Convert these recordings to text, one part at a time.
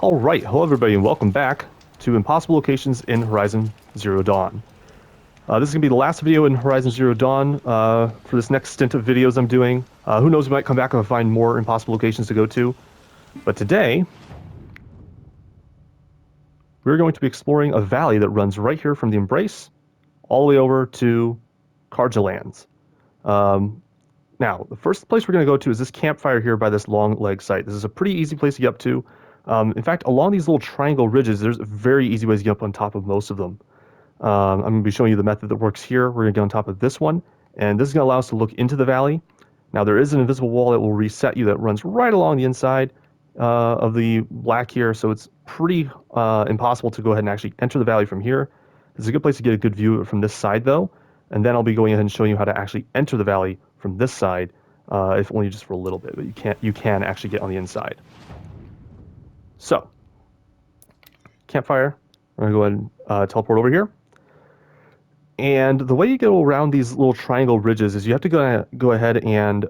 Alright, hello everybody and welcome back to Impossible Locations in Horizon Zero Dawn. This is going to be the last video in Horizon Zero Dawn for this next stint of videos I'm doing. Who knows, we might come back and find more impossible locations to go to. But today, we're going to be exploring a valley that runs right here from the Embrace all the way over to Carja Lands. Now, the first place we're going to go to is this campfire here by this long leg site. This is a pretty easy place to get up to. In fact, along these little triangle ridges, there's very easy ways to get up on top of most of them. I'm going to be showing you the method that works here. We're going to get on top of this one, and this is going to allow us to look into the valley. Now, there is an invisible wall that will reset you that runs right along the inside of the black here, so it's pretty impossible to go ahead and actually enter the valley from here. This is a good place to get a good view of it from this side, though, and then I'll be going ahead and showing you how to actually enter the valley from this side, if only just for a little bit, but you can actually get on the inside. So, campfire, we're going to go ahead and teleport over here. And the way you go around these little triangle ridges is you have to go ahead and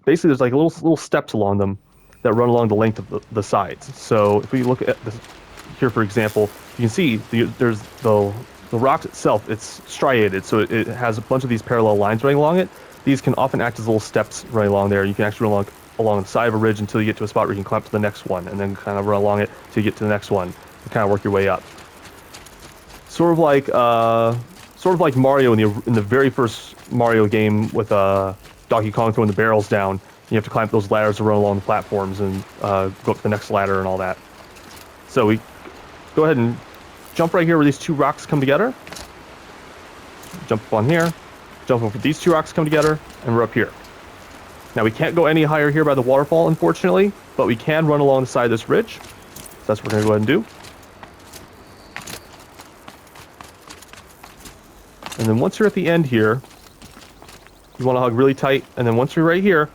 basically there's like little steps along them that run along the length of the sides. So if we look at this here, for example, you can see there's the rock itself, it's striated, so it has a bunch of these parallel lines running along it. These can often act as little steps running along there. You can actually run along the side of a ridge until you get to a spot where you can climb to the next one, and then kind of run along it till you get to the next one, and kind of work your way up. Sort of like Mario in the very first Mario game with Donkey Kong throwing the barrels down. You have to climb up those ladders to run along the platforms and go up to the next ladder and all that. So we go ahead and jump right here where these two rocks come together. Jump up on here, jump over these two rocks come together, and we're up here. Now we can't go any higher here by the waterfall, unfortunately, but we can run along the side of this ridge. So that's what we're going to go ahead and do. And then once you're at the end here, you want to hug really tight, and then once you're right here,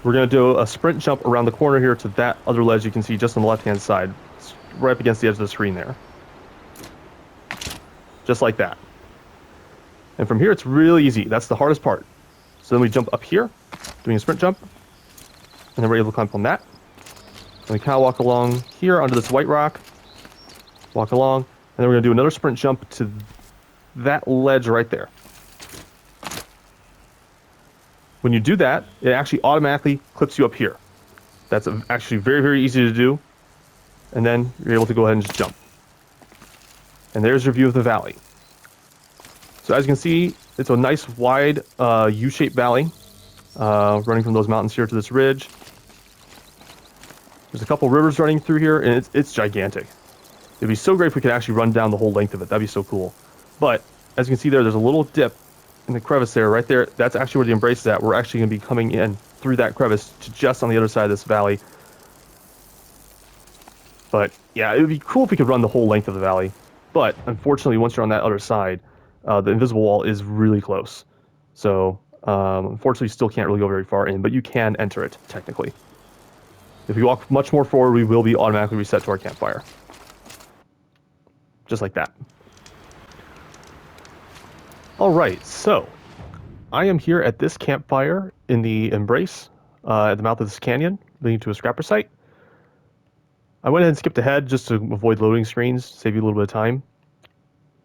we're going to do a sprint jump around the corner here to that other ledge you can see just on the left-hand side. It's right up against the edge of the screen there. Just like that. And from here, it's really easy. That's the hardest part. So then we jump up here, doing a sprint jump, and then we're able to climb up on that. And we kind of walk along here onto this white rock, walk along, and then we're going to do another sprint jump to that ledge right there. When you do that, it actually automatically clips you up here. That's actually very, very easy to do. And then you're able to go ahead and just jump. And there's your view of the valley. So as you can see, it's a nice wide U-shaped valley running from those mountains here to this ridge. There's a couple rivers running through here, and it's gigantic. It'd be so great if we could actually run down the whole length of it. That'd be so cool. But as you can see there's a little dip in the crevice there, right there. That's actually where the Embrace is at. We're actually going to be coming in through that crevice to just on the other side of this valley. But yeah, it would be cool if we could run the whole length of the valley. But unfortunately, once you're on that other side, the invisible wall is really close. So unfortunately, you still can't really go very far in, but you can enter it, technically. If we walk much more forward, we will be automatically reset to our campfire. Just like that. Alright, so I am here at this campfire in the Embrace, at the mouth of this canyon, leading to a scrapper site. I went ahead and skipped ahead just to avoid loading screens, save you a little bit of time.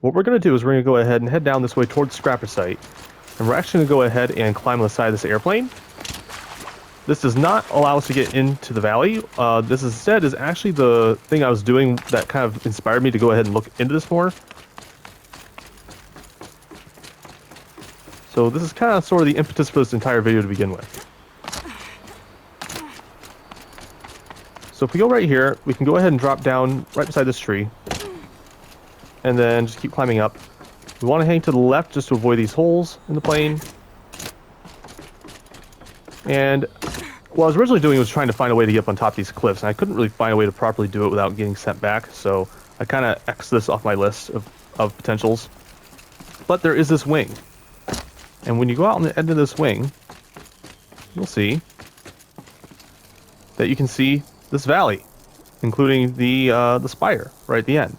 What we're going to do is we're going to go ahead and head down this way towards the scrapper site, and we're actually going to go ahead and climb on the side of this airplane. This does not allow us to get into the valley. This instead is actually the thing I was doing that kind of inspired me to go ahead and look into this more. So this is kind of sort of the impetus for this entire video to begin with. So if we go right here, we can go ahead and drop down right beside this tree. And then just keep climbing up. We want to hang to the left just to avoid these holes in the plane. And what I was originally doing was trying to find a way to get up on top of these cliffs, and I couldn't really find a way to properly do it without getting sent back, so I kind of X'd this off my list of potentials. But there is this wing. And when you go out on the end of this wing, you'll see that you can see this valley, including the spire right at the end.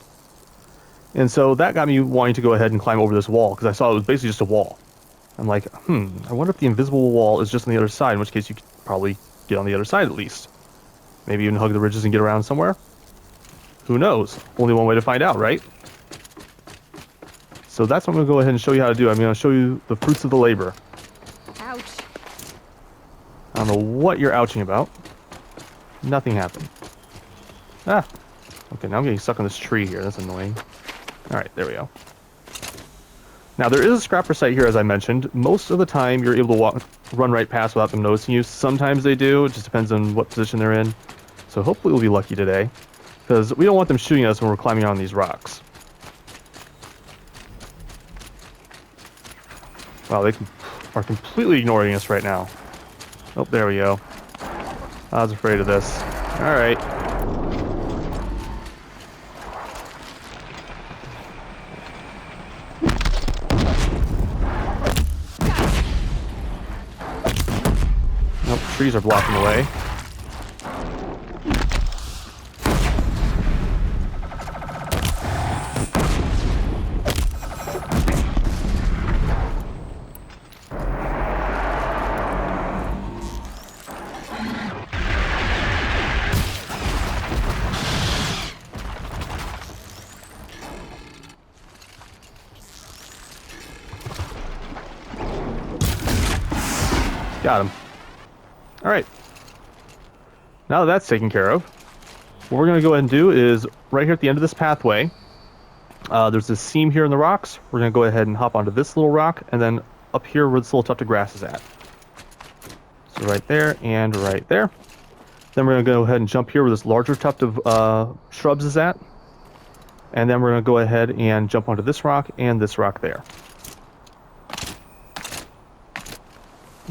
And so that got me wanting to go ahead and climb over this wall, because I saw it was basically just a wall. I'm like, I wonder if the invisible wall is just on the other side, in which case you could probably get on the other side at least. Maybe even hug the ridges and get around somewhere. Who knows? Only one way to find out, right? So that's what I'm going to go ahead and show you how to do. I'm going to show you the fruits of the labor. Ouch. I don't know what you're ouching about. Nothing happened. Ah. Okay, now I'm getting stuck on this tree here. That's annoying. Alright, there we go. Now, there is a scrapper site here, as I mentioned. Most of the time, you're able to run right past without them noticing you. Sometimes they do. It just depends on what position they're in. So hopefully we'll be lucky today. Because we don't want them shooting us when we're climbing on these rocks. Wow, they are completely ignoring us right now. Oh, there we go. I was afraid of this. Alright. Nope, trees are blocking the way. Got him. Alright. Now that that's taken care of, what we're going to go ahead and do is, right here at the end of this pathway, there's this seam here in the rocks. We're going to go ahead and hop onto this little rock, and then up here where this little tuft of grass is at. So right there, and right there. Then we're going to go ahead and jump here where this larger tuft of shrubs is at. And then we're going to go ahead and jump onto this rock and this rock there.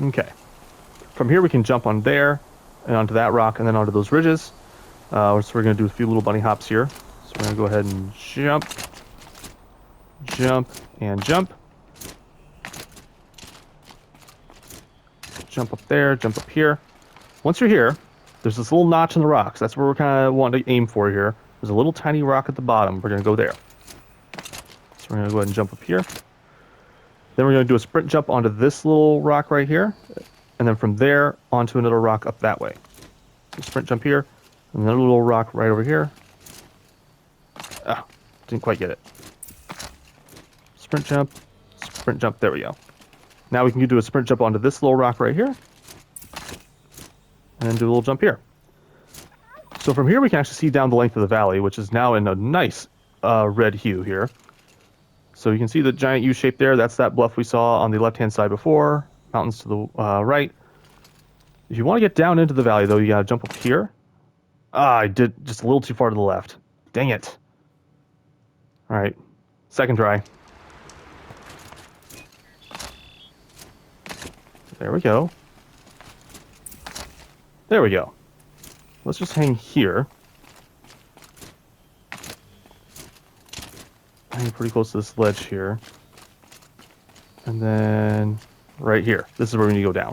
Okay. From here we can jump on there, and onto that rock, and then onto those ridges. So we're going to do a few little bunny hops here. So we're going to go ahead and jump, jump, and jump. Jump up there, jump up here. Once you're here, there's this little notch in the rocks. That's where we're kind of wanting to aim for here. There's a little tiny rock at the bottom. We're going to go there. So we're going to go ahead and jump up here. Then we're going to do a sprint jump onto this little rock right here. And then from there, onto another rock up that way. So sprint jump here. Another little rock right over here. Ah, didn't quite get it. Sprint jump. There we go. Now we can do a sprint jump onto this little rock right here. And then do a little jump here. So from here we can actually see down the length of the valley, which is now in a nice red hue here. So you can see the giant U shape there. That's that bluff we saw on the left-hand side before. Mountains to the right. If you want to get down into the valley, though, you gotta jump up here. Ah, I did just a little too far to the left. Dang it. Alright. Second try. There we go. There we go. Let's just hang here. Hang pretty close to this ledge here. And then right here. This is where we need to go down.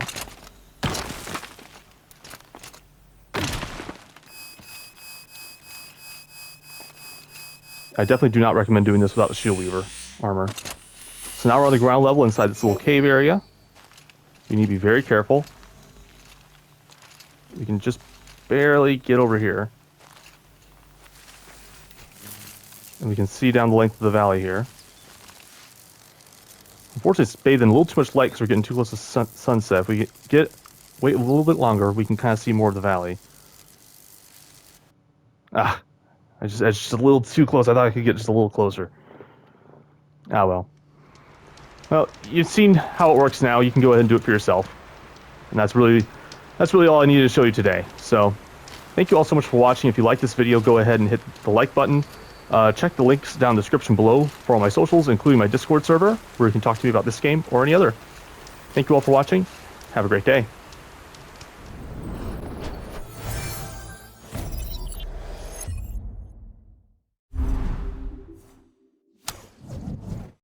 I definitely do not recommend doing this without the shield weaver armor. So now we're on the ground level inside this little cave area. You need to be very careful. We can just barely get over here. And we can see down the length of the valley here. Unfortunately, it's bathed in a little too much light because we're getting too close to sunset. If we wait a little bit longer, we can kind of see more of the valley. Ah, it's just a little too close. I thought I could get just a little closer. Ah, well. Well, you've seen how it works now. You can go ahead and do it for yourself. And that's really all I needed to show you today. So, thank you all so much for watching. If you like this video, go ahead and hit the like button. Check the links down in the description below for all my socials, including my Discord server, where you can talk to me about this game or any other. Thank you all for watching. Have a great day.